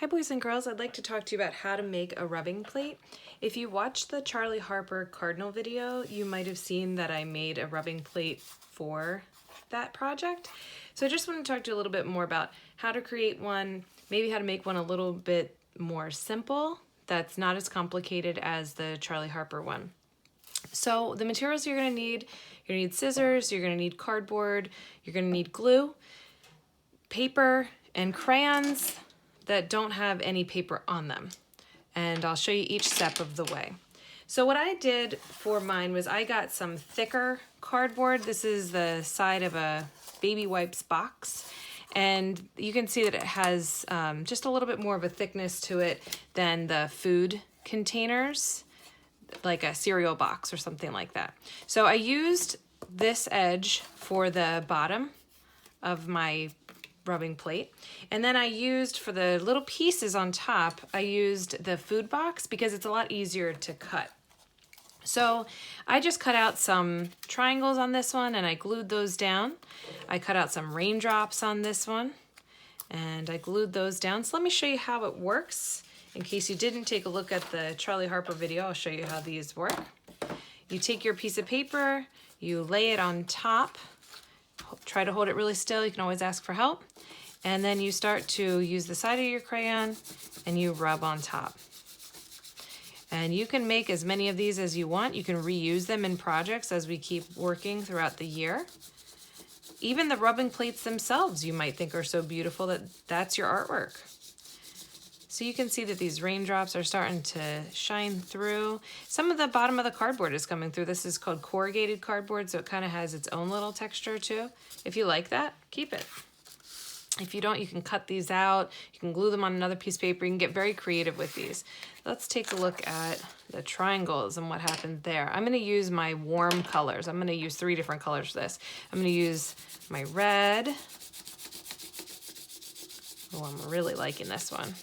Hi boys and girls, I'd like to talk to you about how to make a rubbing plate. If you watched the Charlie Harper Cardinal video, you might have seen that I made a rubbing plate for that project. So I just want to talk to you a little bit more about how to create one, maybe how to make one a little bit more simple, that's not as complicated as the Charlie Harper one. So the materials you're going to need scissors, you're going to need cardboard, you're going to need glue, paper, and crayons that don't have any paper on them. And I'll show you each step of the way. So what I did for mine was I got some thicker cardboard. This is the side of a baby wipes box. And you can see that it has just a little bit more of a thickness to it than the food containers, like a cereal box or something like that. So I used this edge for the bottom of my rubbing plate. And then I used, for the little pieces on top, I used the food box because it's a lot easier to cut. So I just cut out some triangles on this one and I glued those down. I cut out some raindrops on this one and I glued those down. So let me show you how it works. In case you didn't take a look at the Charlie Harper video, I'll show you how these work. You take your piece of paper, you lay it on top, try to hold it really still, you can always ask for help, and then you start to use the side of your crayon and you rub on top. And you can make as many of these as you want. You can reuse them in projects as we keep working throughout the year. Even the rubbing plates themselves you might think are so beautiful that that's your artwork. So you can see that these raindrops are starting to shine through. Some of the bottom of the cardboard is coming through. This is called corrugated cardboard, so it kind of has its own little texture too. If you like that, keep it. If you don't, you can cut these out. You can glue them on another piece of paper. You can get very creative with these. Let's take a look at the triangles and what happened there. I'm going to use my warm colors. I'm going to use 3 different colors for this. I'm going to use my red. Oh, I'm really liking this one.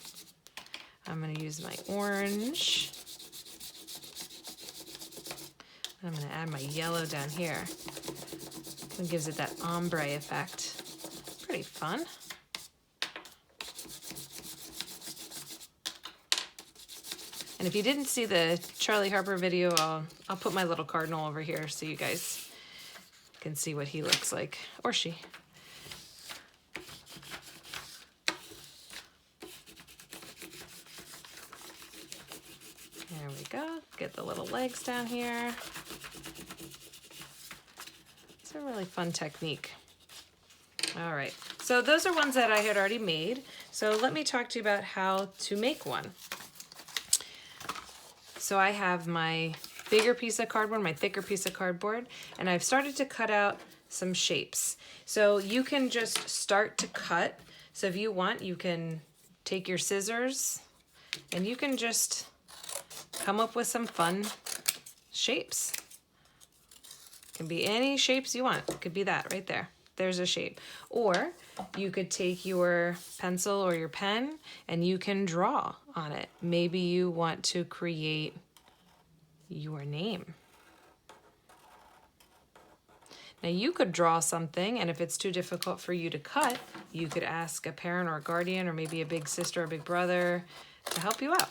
I'm going to use my orange. I'm going to add my yellow down here. It gives it that ombre effect. Pretty fun. And if you didn't see the Charlie Harper video, I'll put my little cardinal over here so you guys can see what he looks like, or she. There we go. Get the little legs down here. It's a really fun technique. All right, so those are ones that I had already made. So let me talk to you about how to make one. So I have my bigger piece of cardboard, my thicker piece of cardboard, and I've started to cut out some shapes. So you can just start to cut. So if you want, you can take your scissors and you can just come up with some fun shapes. It can be any shapes you want. It could be that right there. There's a shape. Or you could take your pencil or your pen and you can draw on it. Maybe you want to create your name. Now you could draw something, and if it's too difficult for you to cut, you could ask a parent or a guardian or maybe a big sister or big brother to help you out.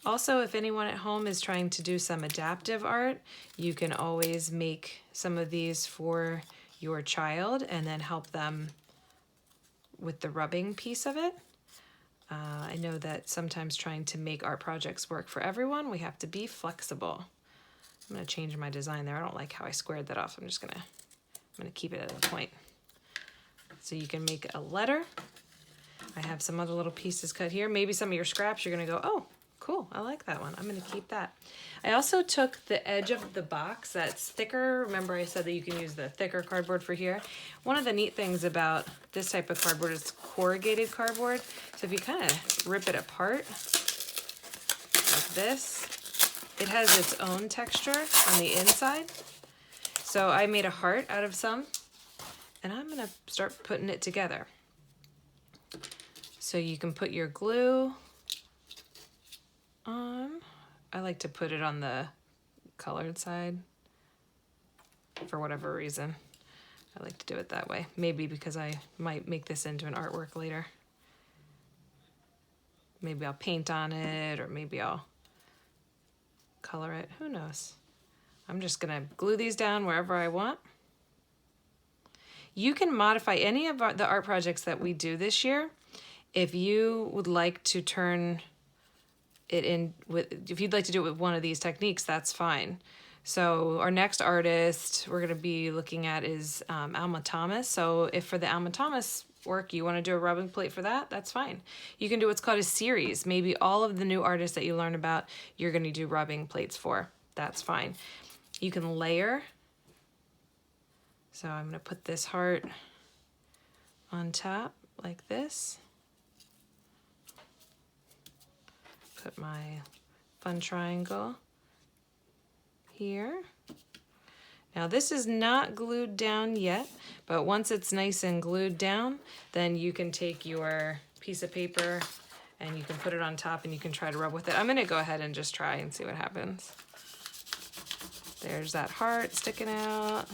Also, if anyone at home is trying to do some adaptive art, you can always make some of these for your child and then help them with the rubbing piece of it. I know that sometimes trying to make art projects work for everyone, we have to be flexible. I'm going to change my design there. I don't like how I squared that off. I'm going to keep it at a point. So you can make a letter. I have some other little pieces cut here. Maybe some of your scraps you're going to go, oh, cool, I like that one. I'm going to keep that. I also took the edge of the box that's thicker. Remember I said that you can use the thicker cardboard for here. One of the neat things about this type of cardboard is corrugated cardboard. So if you kind of rip it apart like this, it has its own texture on the inside. So I made a heart out of some, and I'm going to start putting it together. So you can put your glue on. I like to put it on the colored side for whatever reason. I like to do it that way. Maybe because I might make this into an artwork later. Maybe I'll paint on it, or maybe I'll color it. Who knows? I'm just gonna glue these down wherever I want. You can modify any of the art projects that we do this year. If you would like to turn it in with, if you'd like to do it with one of these techniques, that's fine. So our next artist we're gonna be looking at is Alma Thomas. So if for the Alma Thomas work you wanna do a rubbing plate for that, that's fine. You can do what's called a series. Maybe all of the new artists that you learn about, you're gonna do rubbing plates for. That's fine. You can layer. So I'm gonna put this heart on top like this. Put my fun triangle here. Now this is not glued down yet, but once it's nice and glued down, then you can take your piece of paper and you can put it on top and you can try to rub with it. I'm gonna go ahead and just try and see what happens. There's that heart sticking out.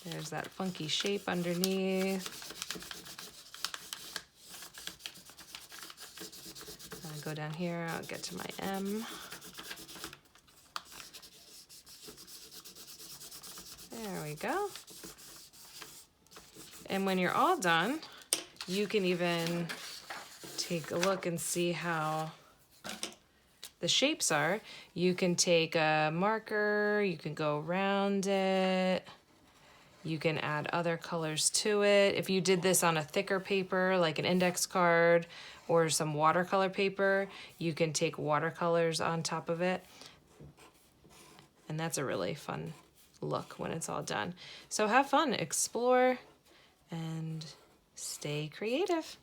There's that funky shape underneath. I'll go down here, I'll get to my M. There we go. And when you're all done, you can even take a look and see how the shapes are. You can take a marker, you can go around it. You can add other colors to it. If you did this on a thicker paper, like an index card or some watercolor paper, you can take watercolors on top of it. And that's a really fun look when it's all done. So have fun, explore, and stay creative.